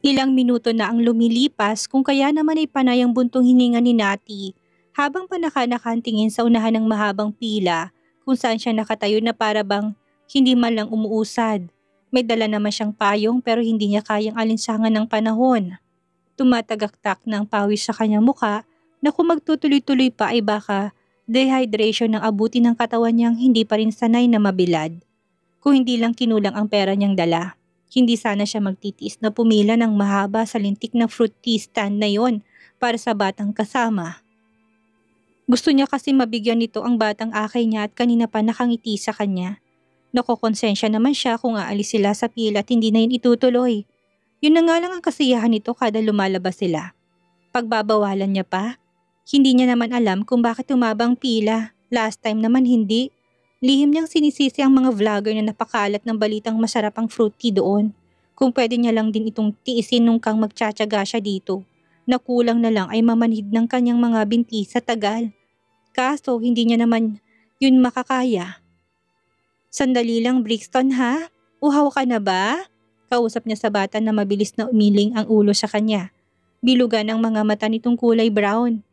Ilang minuto na ang lumilipas kung kaya naman ay panay ang buntong hininga ni Nati habang panaka-nakatingin sa unahan ng mahabang pila kung saan siya nakatayo na para bang hindi man lang umuusad. May dala naman siyang payong pero hindi niya kayang alinsangan ng panahon. Tumatagaktak na ang pawis sa kanyang muka na kung magtutuloy-tuloy pa ay baka dehydration ng abuti ng katawan niyang hindi pa rin sanay na mabilad. Kung hindi lang kinulang ang pera niyang dala, hindi sana siya magtitiis na pumila ng mahaba sa lintik na fruit tea stand na yon para sa batang kasama. Gusto niya kasi mabigyan nito ang batang akay niya at kanina pa nakangiti sa kanya. Nakokonsensya naman siya kung aalis sila sa pila at hindi na yun itutuloy. Yun na nga lang ang kasiyahan nito kada lumalabas sila. Pagbabawalan niya pa, hindi niya naman alam kung bakit tumabang pila. Last time naman hindi. Lihim niyang sinisisi ang mga vlogger na napakalat ng balitang masarap ang fruit tea doon. Kung pwede niya lang din itong tiisin nung kang magtsatsaga siya dito. Nakulang na lang ay mamanhid ng kanyang mga binti sa tagal. Kaso hindi niya naman yun makakaya. Sandali lang Brixton ha? Uhaw ka na ba? Kausap niya sa bata na mabilis na umiling ang ulo sa kanya. Bilugan ang mga mata nitong kulay brown.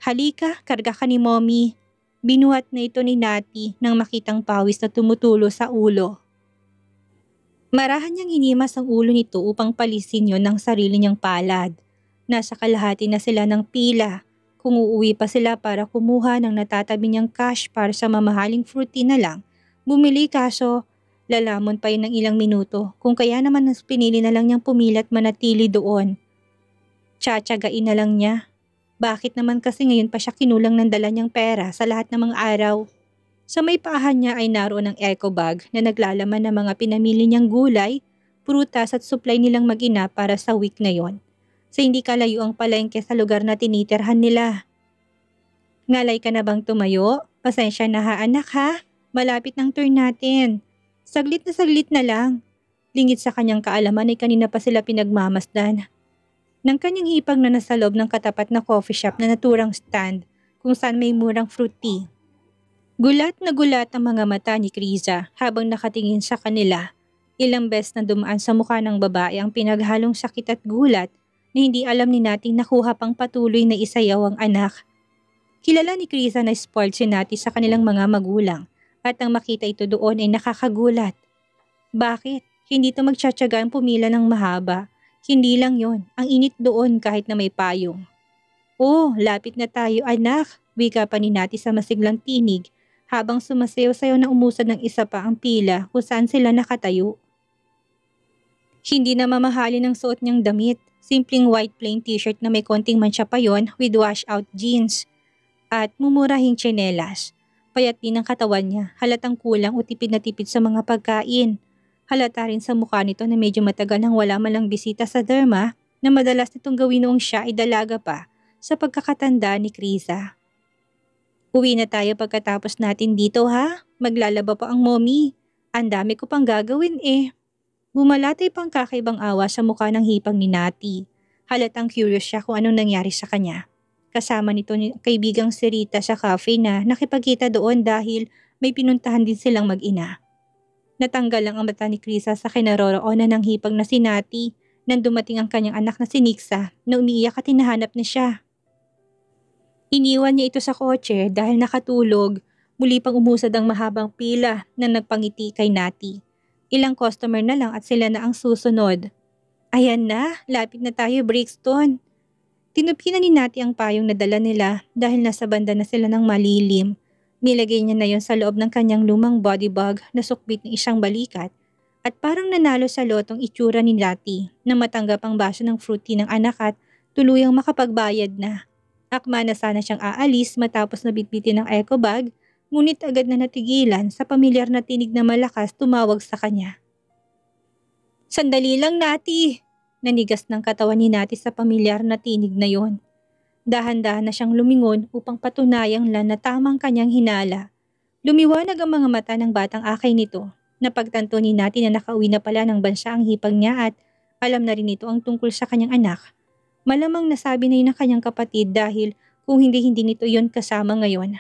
Halika, karga ka ni Mommy. Binuhat na ito ni Nati nang makitang pawis na tumutulo sa ulo. Marahan niyang hinimas ang ulo nito upang palisin yon ng sarili niyang palad. Nasa kalahati na sila ng pila. Kung uuwi pa sila para kumuha ng natatabi niyang cash para sa mamahaling fruit tea na lang, bumili kaso lalamon pa yun ng ilang minuto kung kaya naman mas pinili na lang niyang pumilat manatili doon. Tsatsagain na lang niya. Bakit naman kasi ngayon pa siya kinulang ng dala niyang pera sa lahat ng mga araw? Sa may paahan niya ay naroon ang eco bag na naglalaman ng mga pinamili niyang gulay, prutas at supply nilang mag-ina para sa week na yon. Sa hindi kalayo ang palengke sa lugar na tinitirhan nila. Ngalay ka na bang tumayo? Pasensya na ha anak ha? Malapit ng turn natin. Saglit na lang. Lingid sa kanyang kaalaman ay kanina pa sila pinagmamasdan. Nang kanyang hipag na nasa loob ng katapat na coffee shop na naturang stand kung saan may murang fruit tea. Gulat na gulat ang mga mata ni Kriza habang nakatingin sa kanila. Ilang beses na dumaan sa mukha ng babae ang pinaghalong sakit at gulat na hindi alam ni Nati nakuha pang patuloy na isayaw ang anak. Kilala ni Kriza na spoiled si Nati sa kanilang mga magulang at ang makita ito doon ay nakakagulat. Bakit? Hindi ito magtsatsaga ang pumila ng mahaba. Hindi lang yon, ang init doon kahit na may payong. Oh, lapit na tayo anak, wika pa ni Nati sa masiglang tinig habang sumasayaw-sayaw na umusad ng isa pa ang pila kung saan sila nakatayo. Hindi na mamahalin ang suot niyang damit, simpleng white plain t-shirt na may konting mancha pa yon with washout jeans at mumurahing tsinelas. Payat din ang katawan niya, halatang kulang o tipid na tipid sa mga pagkain. Halata rin sa mukha nito na medyo matagal nang wala man lang bisita sa derma na madalas nitong gawin noong siya ay dalaga pa sa pagkakatanda ni Kriza. Uwi na tayo pagkatapos natin dito ha? Maglalaba pa ang mommy. Ang dami ko pang gagawin eh. Bumalatay pang kakaibang awa sa mukha ng hipang ni Nati. Halatang curious siya kung anong nangyari sa kanya. Kasama nito ni kaibigang si Rita sa cafe na nakipagkita doon dahil may pinuntahan din silang mag-ina. Natanggal lang ang mata ni Krisa sa kinaroroonan ng hipag na si Nati nang dumating ang kanyang anak na si Nixa na umiiyak at hinahanap na siya. Iniwan niya ito sa kotse dahil nakatulog, muli pang umusad ang mahabang pila na nagpangiti kay Nati. Ilang customer na lang at sila na ang susunod. Ayan na, lapit na tayo Brixton. Tinupi na ni Nati ang payong na dala nila dahil nasa banda na sila ng malilim. Nilagay niya na yon sa loob ng kanyang lumang body bag na sukbit ng isang balikat at parang nanalo sa lotong itsura ni Nati na matanggap ang baso ng fruit tea ng anak at tuluyang makapagbayad na. Akma na sana siyang aalis matapos na bitbitin ng eco bag, ngunit agad na natigilan sa pamilyar na tinig na malakas tumawag sa kanya. Sandali lang Nati! Nanigas ng katawan ni Nati sa pamilyar na tinig na yon. Dahan-dahan na siyang lumingon upang patunayang na tamang kanyang hinala. Lumiwanag ang mga mata ng batang akay nito. Napagtanto ni Nati na nakauwi na pala ng bansa ang hipag niya at alam na rin ito ang tungkol sa kanyang anak. Malamang nasabi na yun ng kanyang kapatid dahil kung hindi nito yon kasama ngayon.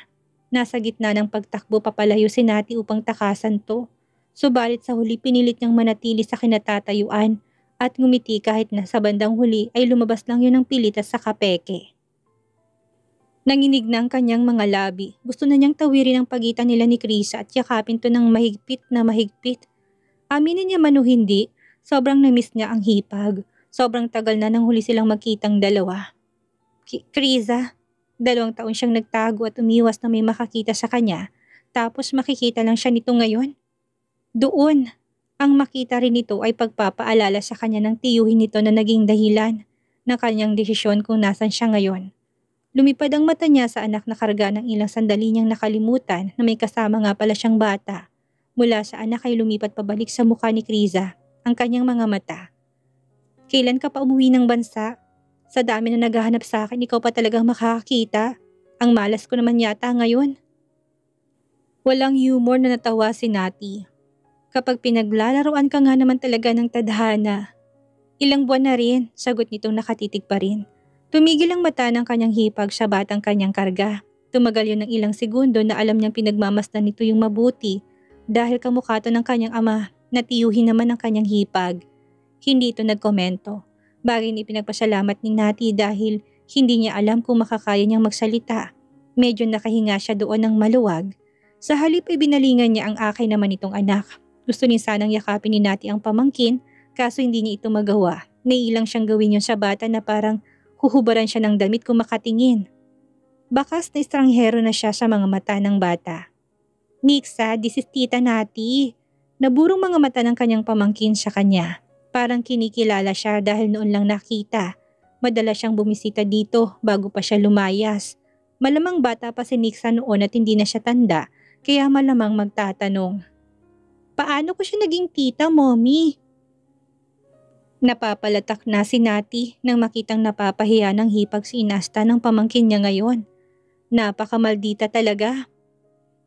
Nasa gitna ng pagtakbo papalayo si Nati upang takasan to. Subalit sa huli pinilit niyang manatili sa kinatatayuan at ngumiti kahit na sa bandang huli ay lumabas lang yun ng pilit at saka peke. Nanginig na ang kanyang mga labi. Gusto na niyang tawirin ang pagitan nila ni Krisa at yakapin to ng mahigpit na mahigpit. Aminin niya man o hindi, sobrang na-miss niya ang hipag. Sobrang tagal na nang huli silang magkitang dalawa. Krisa, 2 taon siyang nagtago at umiwas na may makakita sa kanya. Tapos makikita lang siya nito ngayon. Doon, ang makita rin nito ay pagpapaalala sa kanya ng tiyuhin nito na naging dahilan ng kanyang desisyon kung nasan siya ngayon. Lumipad ang mata niya sa anak na karga ng ilang sandali niyang nakalimutan na may kasama nga pala siyang bata. Mula sa anak ay lumipat pabalik sa mukha ni Krisa ang kanyang mga mata. Kailan ka pa umuwi ng bansa? Sa dami na naghahanap sa akin, ikaw pa talagang makakakita. Ang malas ko naman yata ngayon. Walang humor na natawa si Nati. Kapag pinaglalaroan ka nga naman talaga ng tadhana. Ilang buwan na rin, sagot nitong nakatitig pa rin. Tumigil ang mata ng kanyang hipag sa batang kanyang karga. Tumagal yun ng ilang segundo na alam niyang pinagmamasdan nito yung mabuti dahil kamukha to ng kanyang ama na tiyuhin naman ang kanyang hipag. Hindi ito nagkomento. Bagay ni pinagpasalamat ni Nati dahil hindi niya alam kung makakaya niyang magsalita. Medyo nakahinga siya doon ng maluwag. Sa halip ay binalingan niya ang akay naman itong anak. Gusto niya sanang yakapin ni Nati ang pamangkin kaso hindi niya ito magawa. Nailang siyang gawin yun sa bata na parang huhubaran siya ng damit kung makatingin. Bakas na estranghero na siya sa mga mata ng bata. Nixa, this is Tita Nati. Naburong mga mata ng kanyang pamangkin sa kanya. Parang kinikilala siya dahil noon lang nakita. Madalas siyang bumisita dito bago pa siya lumayas. Malamang bata pa si Nixa noon at hindi na siya tanda, kaya malamang magtatanong. Paano ko siya naging tita, Mommy? Napapalatak na si Nati nang makitang napapahiya ng hipag si Inasta ng pamangkin niya ngayon. Napakamaldita talaga.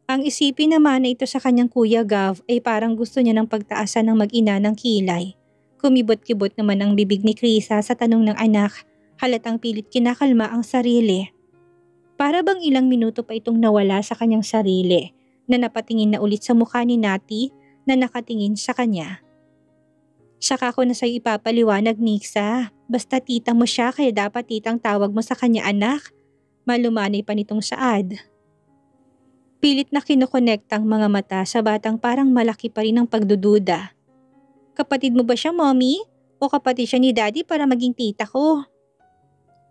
Ang isipin naman na ito sa kanyang kuya Gav ay parang gusto niya ng pagtaasan ng mag-ina ng kilay. Kumibot-kibot naman ang bibig ni Krisa sa tanong ng anak, halatang pilit kinakalma ang sarili. Para bang ilang minuto pa itong nawala sa kanyang sarili na napatingin na ulit sa mukha ni Nati na nakatingin sa kanya. Saka ko na sa'yo ipapaliwanag, Nixa. Basta tita mo siya kaya dapat titang tawag mo sa kanya anak. Malumanay pa nitong saad. Pilit na kinokonekta ang mga mata sa batang parang malaki pa rin ang pagdududa. Kapatid mo ba siya, Mommy? O kapatid siya ni Daddy para maging tita ko?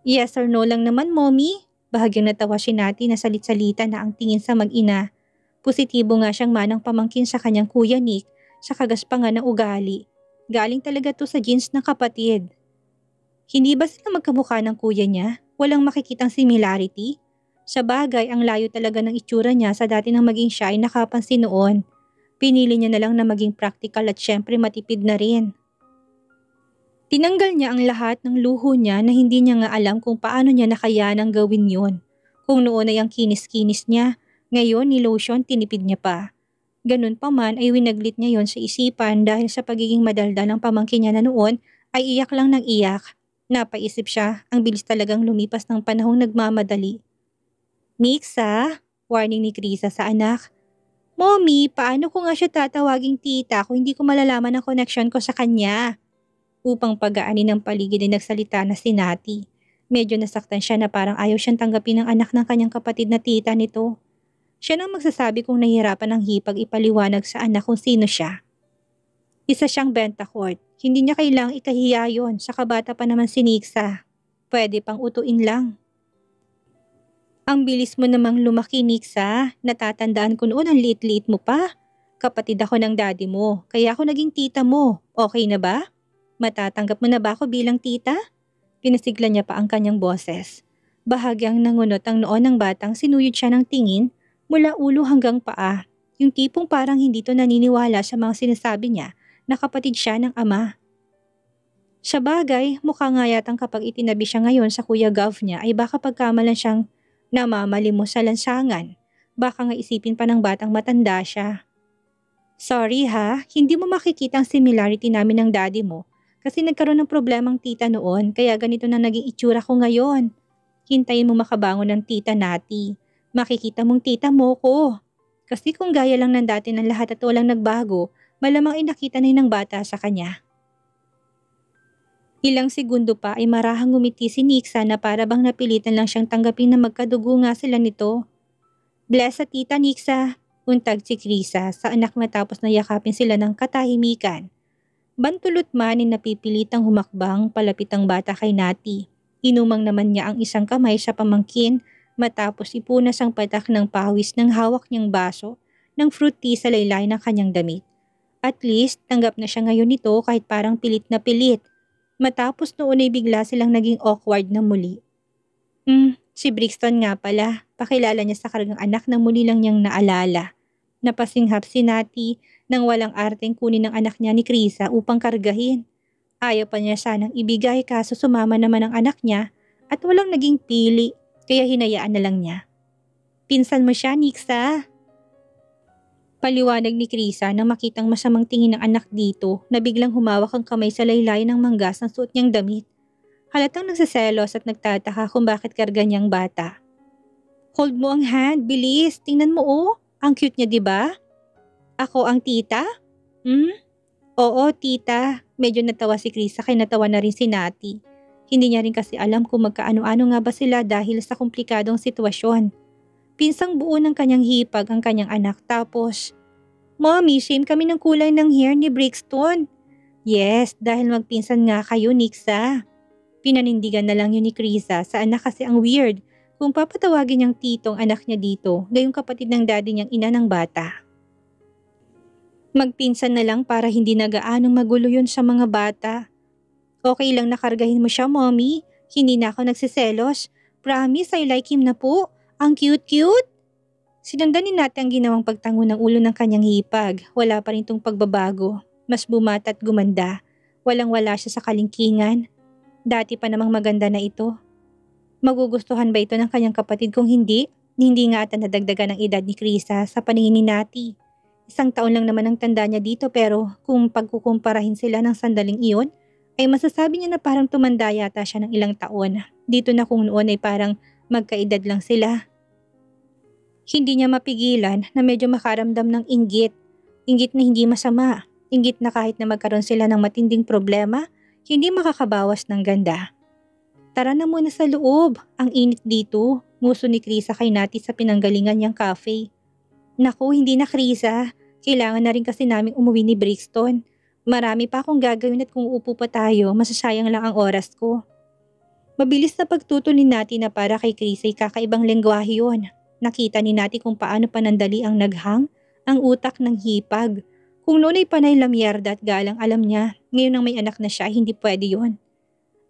Yes or no lang naman, Mommy. Bahagyang natawa si Nati na salit-salita na ang tingin sa mag-ina. Positibo nga siyang manang pamangkin sa kanyang kuya Nick sa kagaspangan ng ugali. Galing talaga to sa genes ng kapatid. Hindi ba sila magkamukha ng kuya niya? Walang makikitang similarity? Sa bagay, ang layo talaga ng itsura niya sa dati nang maging siya ay nakapansin noon. Pinili niya na lang na maging practical at syempre matipid na rin. Tinanggal niya ang lahat ng luho niya na hindi niya nga alam kung paano niya nakayanang gawin yun. Kung noon ay ang kinis-kinis niya, ngayon ni lotion tinipid niya pa. Ganun pa man ay winaglit niya yon sa isipan dahil sa pagiging madaldal ng pamangkin niya na noon ay iyak lang ng iyak. Napaisip siya, ang bilis talagang lumipas ng panahong nagmamadali. Nixa, warning ni Krisa sa anak. Mommy, paano ko nga siya tatawaging tita kung hindi ko malalaman ang connection ko sa kanya? Upang pagaanin ng paligid ay nagsalita na si Nati. Medyo nasaktan siya na parang ayaw siyang tanggapin ng anak ng kanyang kapatid na tita nito. Siya nang magsasabi kung nahihirapan ng hipag ipaliwanag sa anak kung sino siya. Isa siyang Bentacord. Hindi niya kailangang ikahiya yon, sa kabata pa naman si Nixa. Pwede pang utuin lang. Ang bilis mo namang lumaki, Nixa. Natatandaan ko noon ang liit-liit mo pa. Kapatid ako ng daddy mo, kaya ako naging tita mo. Okay na ba? Matatanggap mo na ba ako bilang tita? Pinasigla niya pa ang kanyang boses. Bahagyang nangunot ang noon ng batang sinuyod siya ng tingin mula ulo hanggang paa. Yung tipong parang hindi to naniniwala sa mga sinasabi niya na kapatid siya ng ama. Sa bagay, mukha nga yatang kapag itinabi siya ngayon sa kuya Gav niya ay baka pagkamalan siyang namamalimos sa lansangan. Baka nga isipin pa ng batang matanda siya. Sorry ha, hindi mo makikita ang similarity namin ng daddy mo kasi nagkaroon ng problemang tita noon kaya ganito na naging itsura ko ngayon. Hintayin mo makabangon ng tita Nati. Makikita mong tita mo ko. Kasi kung gaya lang ng dati ng lahat at walang nagbago, malamang ay nakita na ng bata sa kanya. Ilang segundo pa ay marahang ngumiti si Nixa na para bang napilitan lang siyang tanggapin na magkadugo nga sila nito. Bless sa tita Nixa, untag si Krisa sa anak matapos na yakapin sila ng katahimikan. Bantulot man ay napipilitang humakbang palapit ang bata kay Nati. Inumang naman niya ang isang kamay sa pamangkin matapos ipunas ang patak ng pawis ng hawak niyang baso ng fruit tea sa laylay ng kanyang damit. At least, tanggap na siya ngayon nito kahit parang pilit na pilit. Matapos noon ay bigla silang naging awkward na muli. Si Brixton nga pala. Pakilala niya sa karagang anak na muli lang niyang naalala. Napasinghap si Nati nang walang arteng kunin ng anak niya ni Krisa upang kargahin. Ayaw pa niya sanang ibigay kaso sumama naman ang anak niya at walang naging pili kaya hinayaan na lang niya. Pinsan mo siya, Nixa. Paliwanag ni Krisa nang makitang masamang tingin ng anak dito na biglang humawak ang kamay sa laylay ng manggas ng suot niyang damit. Halatang nagsiselos at nagtataka kung bakit karga niyang bata. Hold mo ang hand, bilis. Tingnan mo oh. Ang cute niya, di ba? Ako ang tita? Oo, tita. Medyo natawa si Krisa kaya natawa na rin si Nati. Hindi niya rin kasi alam kung magkaano-ano nga ba sila dahil sa komplikadong sitwasyon. Pinsang buo ng kanyang hipag ang kanyang anak tapos, Mommy, shame kami ng kulay ng hair ni Brixton. Yes, dahil magpinsan nga kayo, Nixa. Pinanindigan na lang yun ni Krisa sa anak kasi ang weird kung papatawagin niyang titong anak niya dito, gayong kapatid ng daddy niyang ina ng bata. Magpinsan na lang para hindi na gaanong magulo yun sa mga bata. Okay lang nakargahin mo siya, Mommy. Hindi na ako nagsiselos. Promise, I like him na po. Ang cute-cute. Sinundan ni Nati ang ginawang pagtango ng ulo ng kanyang hipag. Wala pa rin tong pagbabago. Mas bumata at gumanda. Walang-wala siya sa kalingkingan. Dati pa namang maganda na ito. Magugustuhan ba ito ng kanyang kapatid kung hindi? Hindi nga ata nadagdagan ang edad ni Krisa sa paningin ni Nati. 1 taon lang naman ang tanda niya dito pero kung pagkukumparahin sila ng sandaling iyon, ay masasabi niya na parang tumanda yata siya ng ilang taon. Dito na kung noon ay parang magkaedad lang sila. Hindi niya mapigilan na medyo makaramdam ng inggit. Inggit na hindi masama. Inggit na kahit na magkaroon sila ng matinding problema, hindi makakabawas ng ganda. Tara na muna sa loob. Ang init dito. Nguso ni Krisa kay Nati sa pinanggalingan niyang cafe. Naku, hindi na Krisa. Kailangan na rin kasi naming umuwi ni Brixton. Marami pa akong gagawin at kung uupo pa tayo, masasayang lang ang oras ko. Mabilis na pagtutol ni Nati na para kay Krisa ay kakaibang lengguwahe yun. Nakita ni Nati kung paano panandali ang naghang, ang utak ng hipag. Kung noon ay panay lamyerda at galang alam niya, ngayon nang may anak na siya, hindi pwede yun.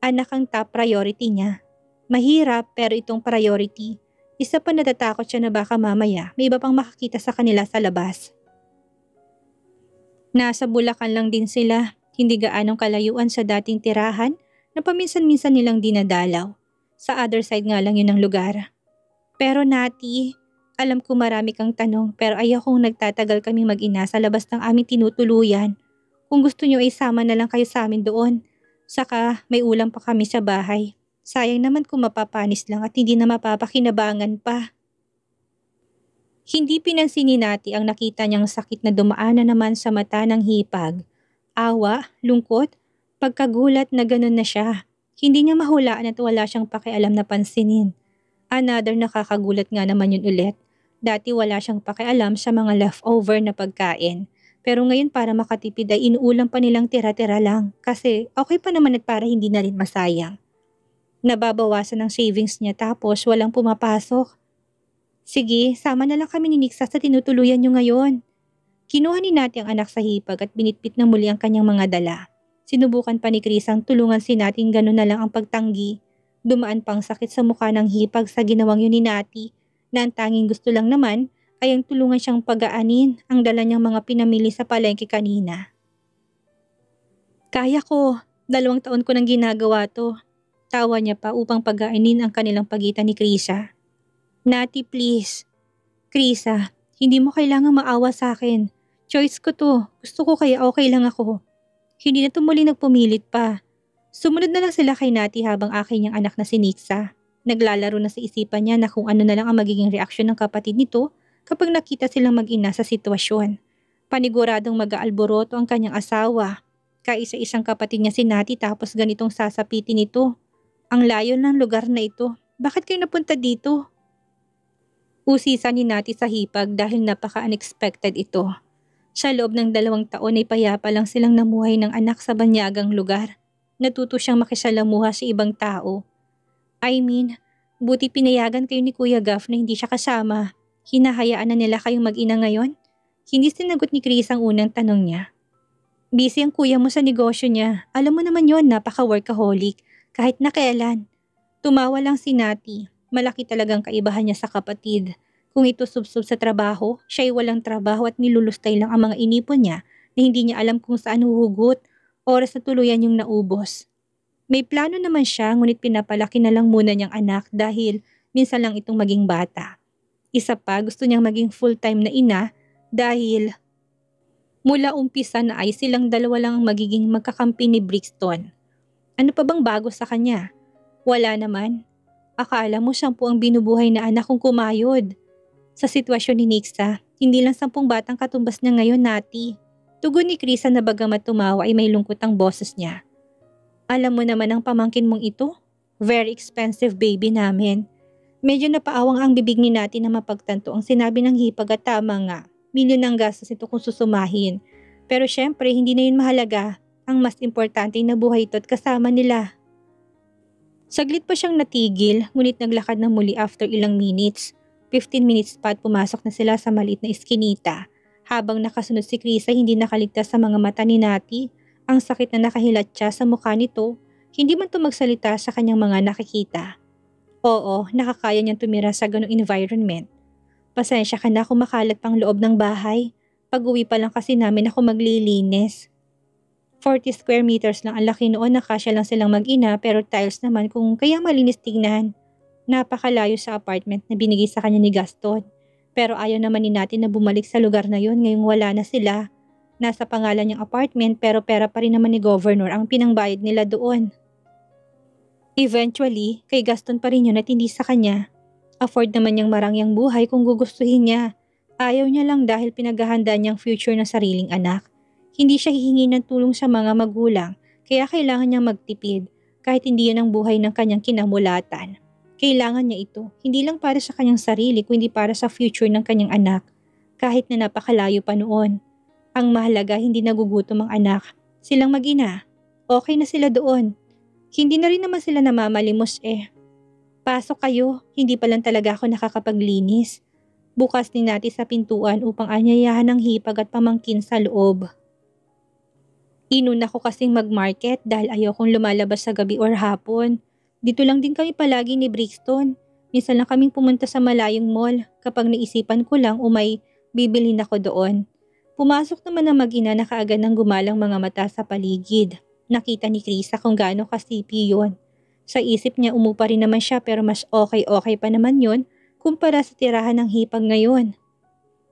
Anak ang top priority niya. Mahirap pero itong priority. Isa pa natatakot siya na baka mamaya may iba pang makakita sa kanila sa labas. Nasa Bulacan lang din sila, hindi gaanong kalayuan sa dating tirahan na paminsan-minsan nilang dinadalaw. Sa other side nga lang yun ang lugar. Pero Nati, alam ko marami kang tanong pero ayaw kong nagtatagal kaming mag-ina sa labas ng aming tinutuluyan. Kung gusto niyo ay sama na lang kayo sa amin doon. Saka may ulam pa kami sa bahay. Sayang naman kung mapapanis lang at hindi na mapapakinabangan pa. Hindi pinansin ni Nati ang nakita niyang sakit na dumaanan naman sa mata ng hipag. Awa, lungkot, pagkagulat na ganun na siya. Hindi niya mahulaan at wala siyang pakialam na pansinin. Another nakakagulat nga naman yun ulit. Dati wala siyang pakialam sa mga leftover na pagkain. Pero ngayon para makatipid ay inuulam pa nilang tira-tira lang. Kasi okay pa naman at para hindi na rin masayang. Nababawasan ang savings niya tapos walang pumapasok. Sige, sama na lang kami ni Nixa sa tinutuluyan niyo ngayon. Kinuha ni Nati ang anak sa hipag at binitbit na muli ang kanyang mga dala. Sinubukan pa ni Chris ang tulungan si Nati gano'n na lang ang pagtanggi. Dumaan pang sakit sa mukha ng hipag sa ginawang yun ni Nati na ang tanging gusto lang naman ay ang tulungan siyang pagaanin ang dala niyang mga pinamili sa palengke kanina. Kaya ko, 2 taon ko nang ginagawa to. Tawa niya pa upang pagainin ang kanilang pagitan ni Krisa. Nati please. Krisa, hindi mo kailangang maawa sa akin. Choice ko to. Gusto ko kaya okay lang ako. Hindi na tumuli nagpumilit pa. Sumunod na lang sila kay Nati habang akin niyang anak na si Nixa. Naglalaro na sa isipan niya na kung ano na lang ang magiging reaksyon ng kapatid nito kapag nakita silang mag-ina sa sitwasyon. Paniguradong mag-aalboroto ang kanyang asawa. Kaisa-isang kapatid niya si Nati tapos ganitong sasapitin ito. Ang layo ng lugar na ito. Bakit kayo napunta dito? Usisa ni Nati sa hipag dahil napaka-unexpected ito. Sa loob ng 2 taon ay payapa lang silang namuhay ng anak sa banyagang lugar. Natuto siyang makisalamuha sa ibang tao. I mean, buti pinayagan kayo ni Kuya Gaff na hindi siya kasama. Hinahayaan na nila kayong mag-ina ngayon? Hindi sinagot ni Chris ang unang tanong niya. Busy ang kuya mo sa negosyo niya. Alam mo naman yon, napaka-workaholic. Kahit na kailan. Tumawa lang si Nati. Malaki talagang kaibahan niya sa kapatid. Kung ito subsub sa trabaho, siya'y walang trabaho at nilulustay lang ang mga inipon niya na hindi niya alam kung saan huhugot. Oras na tuluyan yung naubos. May plano naman siya ngunit pinapalaki na lang muna niyang anak dahil minsan lang itong maging bata. Isa pa, gusto niyang maging full-time na ina dahil mula umpisa na ay silang dalawa lang magiging magkakampi ni Brixton. Ano pa bang bago sa kanya? Wala naman. Akala mo 10 ang binubuhay na anak kong kumayod. Sa sitwasyon ni Nixa, hindi lang 10 batang katumbas niya ngayon, Nati. Tugon ni Krisa na bagamat tumawa ay may lungkot ang boses niya. Alam mo naman ang pamangkin mong ito? Very expensive baby namin. Medyo napaawang ang bibig ni Nati na mapagtanto ang sinabi ng hipag at tama nga. Milyon ang gastos ito kung susumahin. Pero syempre hindi na yun mahalaga. Ang mas importante ay nabuhay ito at kasama nila. Saglit pa siyang natigil ngunit naglakad na muli after ilang minutes. 15 minutes pa at pumasok na sila sa maliit na iskinita. Habang nakasunod si Krisa hindi nakaligtas sa mga mata ni Nati. Ang sakit na nakahilat siya sa mukha nito. Hindi man ito magsalita sa kanyang mga nakikita. Oo, nakakaya niyang tumira sa ganong environment. Pasensya ka na kung makalat pang loob ng bahay. Pag-uwi pa lang kasi namin ako maglilinis. 40 square meters lang ang laki noon, nakasya lang silang mag-ina pero tiles naman kung kaya malinis tignan. Napakalayo sa apartment na binigay sa kanya ni Gaston. Pero ayaw naman ni Nati na bumalik sa lugar na yon ngayong wala na sila. Nasa pangalan niyang apartment pero pera pa rin naman ni Governor ang pinangbayad nila doon. Eventually, kay Gaston pa rin yun at hindi sa kanya. Afford naman niyang marangyang buhay kung gugustuhin niya. Ayaw niya lang dahil pinaghahandaan niyang future ng sariling anak. Hindi siya hihingi ng tulong sa mga magulang kaya kailangan niyang magtipid kahit hindi yan ang buhay ng kanyang kinamulatan. Kailangan niya ito, hindi lang para sa kanyang sarili kundi para sa future ng kanyang anak, kahit na napakalayo pa noon. Ang mahalaga hindi nagugutom ang anak. Silang mag-ina, okay na sila doon. Hindi na rin naman sila namamalimos eh. Pasok kayo, hindi pa lang talaga ako nakakapaglinis. Bukas ni Nati sa pintuan upang anyayahan ng hipag at pamangkin sa loob. Inuna ko kasing mag-market dahil ayaw kong lumalabas sa gabi or hapon. Dito lang din kami palagi ni Brixton. Minsan lang kaming pumunta sa malayong mall kapag naisipan ko lang o may bibilhin ako doon. Pumasok naman ang mag-ina na kaagad ng gumalang mga mata sa paligid. Nakita ni Krisa kung gaano kasipi yun. Sa isip niya umupa rin naman siya pero mas okay pa naman yun kumpara sa tirahan ng hipag ngayon.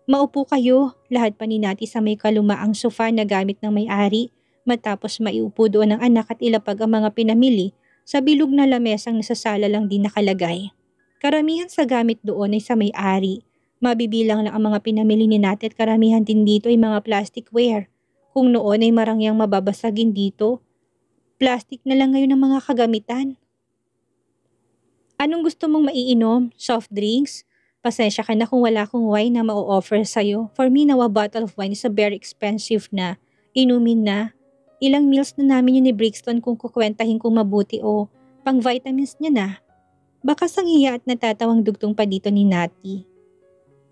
Maupo kayo, lahat pa ni Nati sa may kalumaang sofa na gamit ng may-ari matapos maiupo doon ang anak at ilapag ang mga pinamili. Sa bilog na lamesang nasasala lang din nakalagay. Karamihan sa gamit doon ay sa may-ari. Mabibilang lang ang mga pinamili ni Nati at karamihan din dito ay mga plasticware. Kung noon ay marangyang mababasagin dito, plastic na lang ngayon ang mga kagamitan. Anong gusto mong maiinom? Soft drinks? Pasensya ka na kung wala akong wine na ma-offer sa'yo. For me, now a bottle of wine is a very expensive na. Inumin na. Ilang meals na namin yun ni Brixton kung kukwentahin kong mabuti o pang vitamins niya na. Baka sanghiya at natatawang dugtong pa dito ni Nati.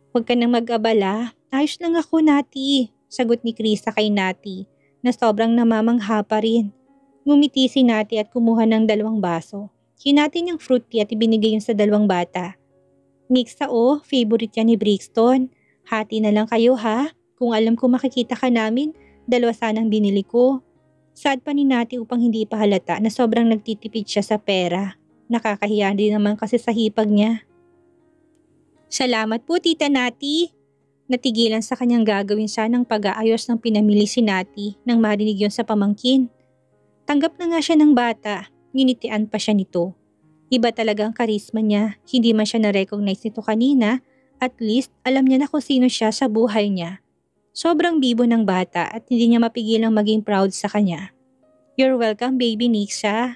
Huwag ka nang mag-abala. Ayos lang ako, Nati. Sagot ni Krisa kay Nati na sobrang namamangha pa rin. Ngumiti si Nati at kumuha ng 2 baso. Hinati niyang fruit tea at ibinigay yun sa 2 bata. Nixa favorite yan ni Brixton. Hati na lang kayo ha. Kung alam ko makikita ka namin, 2 sanang binili ko. Sad pa ni Nati upang hindi ipahalata na sobrang nagtitipid siya sa pera. Nakakahiya din naman kasi sa hipag niya. Salamat po, Tita Nati. Natigilan sa kanyang gagawin sanang pag-aayos ng pinamili si Nati nang marinig yon sa pamangkin. Tanggap na nga siya ng bata, nginitian pa siya nito. Iba talaga ang karisma niya, hindi man siya na-recognize nito kanina, at least alam niya na kung sino siya sa buhay niya. Sobrang bibo ng bata at hindi niya mapigilang maging proud sa kanya. "You're welcome, baby Nixa."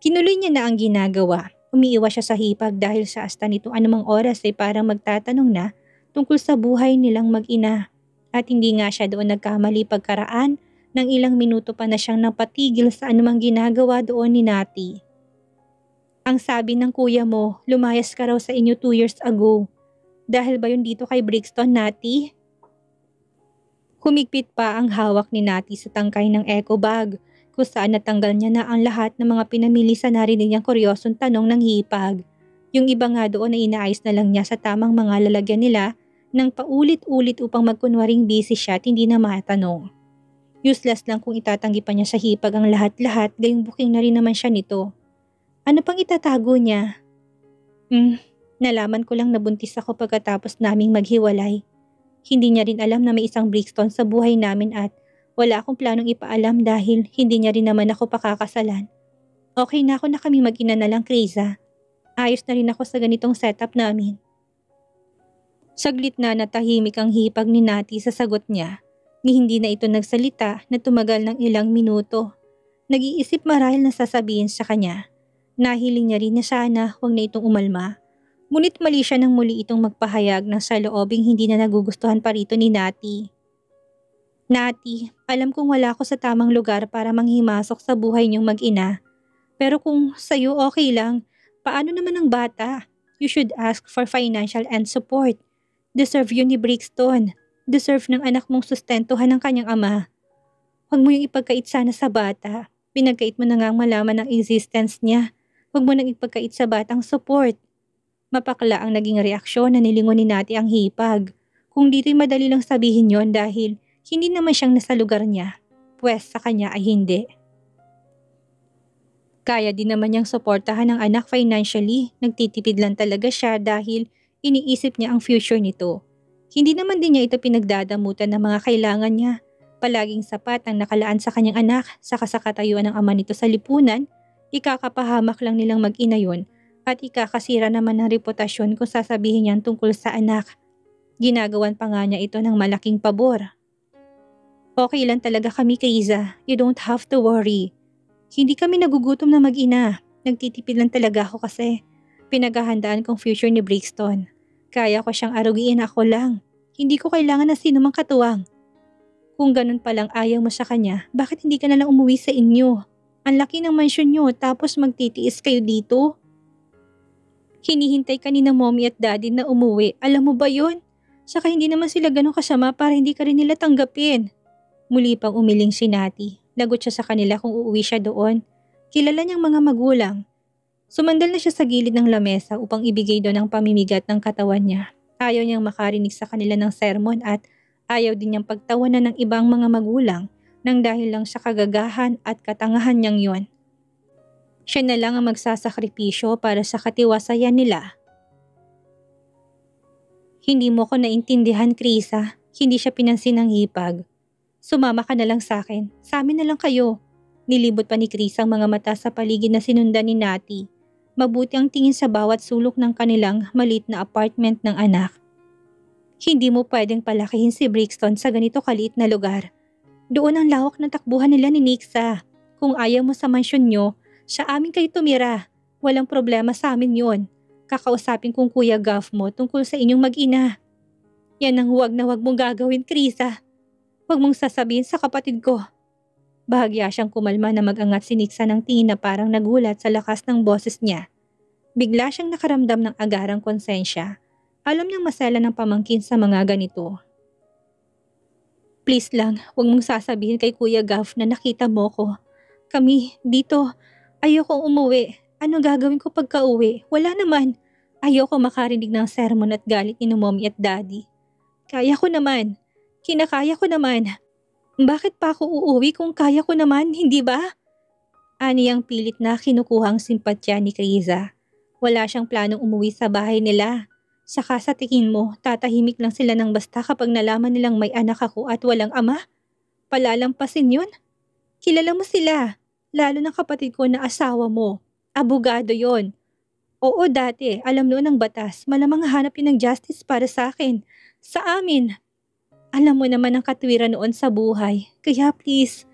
Kinuloy niya na ang ginagawa. Umiiwas siya sa hipag dahil sa asta nito anumang oras ay parang magtatanong na tungkol sa buhay nilang mag-ina. At hindi nga siya doon nagkamali pagkaraan ng ilang minuto pa na siyang napatigil sa anumang ginagawa doon ni Nati. "Ang sabi ng kuya mo, lumayas ka raw sa inyo 2 years ago. Dahil ba yun dito kay Brixton, Nati?" Humigpit pa ang hawak ni Nati sa tangkay ng eco bag, kung saan natanggal niya na ang lahat ng mga pinamili sa narinig niyang kuryosong tanong ng hipag. Yung iba nga doon ay inaayos na lang niya sa tamang mga lalagyan nila nang paulit-ulit upang magkunwaring busy siya at hindi na matanong. Useless lang kung itatanggi pa niya sa hipag ang lahat-lahat, gayong booking na rin naman siya nito. Ano pang itatago niya? Nalaman ko lang na buntis ako pagkatapos naming maghiwalay. Hindi niya rin alam na may isang Brixton sa buhay namin at wala akong planong ipaalam dahil hindi niya rin naman ako pakakasalan. Okay na ako na kami mag-ina na lang, Kriza. Ayos na rin ako sa ganitong setup namin. Saglit na natahimik ang hipag ni Nati sa sagot niya. Ni hindi na ito nagsalita na tumagal ng ilang minuto. Nag-iisip marahil na sasabihin sa kanya. Nahiling niya rin na sana huwag na itong umalma. Ngunit mali siya nang muli itong magpahayag ng saloobing hindi na nagugustuhan pa rito ni Nati. "Nati, alam kong wala ako sa tamang lugar para manghimasok sa buhay niyong mag-ina. Pero kung sa'yo okay lang, paano naman ang bata? You should ask for financial and support. Deserve yun ni Brixton. Deserve ng anak mong sustentuhan ng kanyang ama. Huwag mo yung ipagkait sana sa bata. Pinagkait mo na nga ang malaman ng existence niya. Huwag mo nang ipagkait sa batang support." Mapakla ang naging reaksyon na nilingon ni Nati ang hipag. Kung dito'y madali lang sabihin yon dahil hindi naman siyang nasa lugar niya, pwes sa kanya ay hindi. Kaya din naman niyang suportahan ang anak financially, nagtitipid lang talaga siya dahil iniisip niya ang future nito. Hindi naman din niya ito pinagdadamutan ng mga kailangan niya. Palaging sapat ang nakalaan sa kanyang anak sa kasakatayuan ng ama nito sa lipunan, ikakapahamak lang nilang mag-ina yun. At ikakasira naman ng reputasyon kung sasabihin niyan tungkol sa anak. Ginagawan pa nga niya ito ng malaking pabor. "Okay lang talaga kami, Kriza. You don't have to worry. Hindi kami nagugutom na mag-ina. Nagtitipid lang talaga ako kasi pinaghahandaan kong future ni Brixton. Kaya ko siyang arugiin ako lang. Hindi ko kailangan na sino mang katuwang. Kung ganun palang ayaw mo sa kanya, bakit hindi ka nalang umuwi sa inyo? Ang laki ng mansyon niyo tapos magtitiis kayo dito. Hinihintay ka ni na mommy at daddy na umuwi. Alam mo ba yon? Saka hindi naman sila ganun kasama para hindi ka rin nila tanggapin." Muli pang umiling si Nati. Lagot siya sa kanila kung uuwi siya doon. Kilala niyang mga magulang. Sumandal na siya sa gilid ng lamesa upang ibigay doon ang pamimigat ng katawan niya. Ayaw niyang makarinig sa kanila ng sermon at ayaw din niyang pagtawanan ng ibang mga magulang nang dahil lang sa kagagahan at katangahan niyang yon. Siya na lang ang magsasakripisyo para sa katiwasayan nila. "Hindi mo ko naintindihan, Krisa. Hindi siya pinansin ng hipag. Sumama ka na lang sa akin. Sa amin na lang kayo." Nilibot pa ni Krisa ang mga mata sa paligid na sinundan ni Nati. Mabuti ang tingin sa bawat sulok ng kanilang maliit na apartment ng anak. "Hindi mo pwedeng palakihin si Brixton sa ganito kaliit na lugar. Doon ang lawak ng takbuhan nila ni Nixa. Kung ayaw mo sa mansyon nyo, sa amin kayo tumira. Walang problema sa amin yon. Kakausapin kong Kuya Gaff mo tungkol sa inyong mag-ina. Yan ang huwag na huwag mong gagawin, Krisa. Huwag mong sasabihin sa kapatid ko." Bahagya siyang kumalma na mag-angat si Nixa ng tingin na parang nagulat sa lakas ng boses niya. Bigla siyang nakaramdam ng agarang konsensya. Alam niyang masela ng pamangkin sa mga ganito. "Please lang, huwag mong sasabihin kay Kuya Gaff na nakita mo ko. Kami, dito, ayokong umuwi. Ano gagawin ko pagka-uwi? Wala naman. Ayoko makarinig ng sermon at galit ni mommy at daddy. Kaya ko naman. Kinakaya ko naman. Bakit pa ako uuwi kung kaya ko naman, hindi ba?" Aniyang pilit na kinukuhang simpatya ni Kriza. Wala siyang planong umuwi sa bahay nila. Saka sa tingin mo, tatahimik lang sila ng basta kapag nalaman nilang may anak ako at walang ama? Palalampasin yun? Kilala mo sila. Lalo ng kapatid ko na asawa mo. Abogado yon. Oo, dati, alam noon ng batas, malamang hanap yun ng justice para sa akin. Sa amin. Alam mo naman ang katwiran noon sa buhay. Kaya please,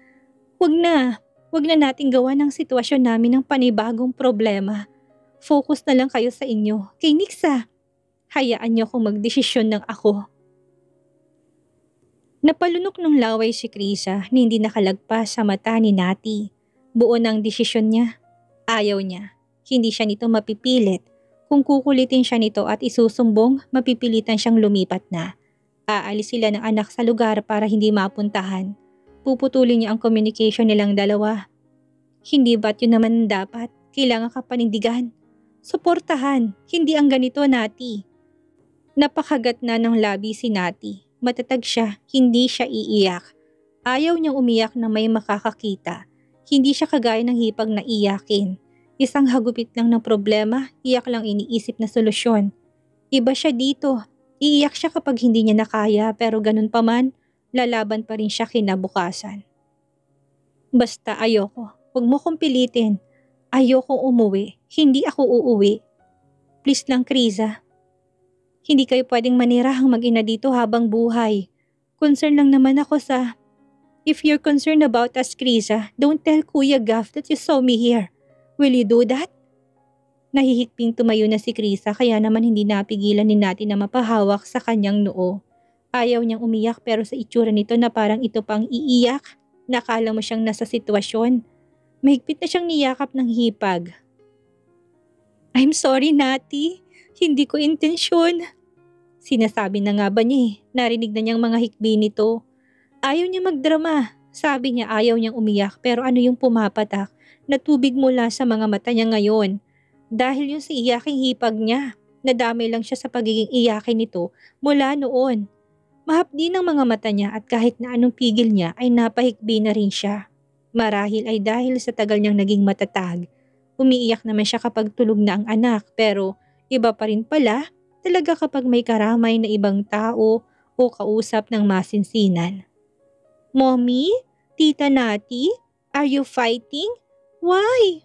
wag na. Wag na nating gawa ng sitwasyon namin ng panibagong problema. Focus na lang kayo sa inyo. Kay Nixa, hayaan niyo akong magdesisyon ng ako. Napalunok ng laway si Krisa na hindi nakalagpas sa mata ni Nati. Buo ng desisyon niya. Ayaw niya. Hindi siya nito mapipilit. Kung kukulitin siya nito at isusumbong, mapipilitan siyang lumipat na. Aalis sila ng anak sa lugar para hindi mapuntahan. Puputulin niya ang communication nilang dalawa. Hindi ba't yun naman dapat? Kailangan ka panindigan. Suportahan, hindi ang ganito, Nati. Napakagat na ng labi si Nati. Matatag siya, hindi siya iiyak. Ayaw niyang umiyak na may makakakita. Hindi siya kagaya ng hipag na iyakin. Isang hagupit lang ng problema, iyak lang iniisip na solusyon. Iba siya dito. Iiyak siya kapag hindi niya nakaya pero ganun pa man, lalaban pa rin siya kinabukasan. Basta ayoko. Huwag mo kong pilitin. Ayoko umuwi. Hindi ako uuwi. Please lang, Krisa. Hindi kayo pwedeng manirahang mag-ina dito habang buhay. Concern lang naman ako sa... If you're concerned about us, Krisa, don't tell Kuya Gav that you saw me here. Will you do that? Nahihikping tumayo na si Krisa kaya naman hindi napigilan ni Nati na mapahawak sa kanyang noo. Ayaw niyang umiyak pero sa itsura nito na parang ito pang iiyak, nakala mo siyang nasa sitwasyon. Mahigpit na siyang niyakap ng hipag. I'm sorry, Nati. Hindi ko intensyon. Sinasabi na nga ba niya eh. Narinig na niyang mga hikbi nito. Ayaw niya magdrama. Sabi niya ayaw niyang umiyak pero ano yung pumapatak na tubig mula sa mga mata niya ngayon. Dahil yung si iyaking hipag niya. Nadamay lang siya sa pagiging iyakin nito mula noon. Mahapdi ng mga mata niya at kahit na anong pigil niya ay napahikbi na rin siya. Marahil ay dahil sa tagal niyang naging matatag. Umiiyak naman siya kapag tulog na ang anak pero iba pa rin pala talaga kapag may karamay na ibang tao o kausap ng masinsinan. Mommy? Tita Nati? Are you fighting? Why?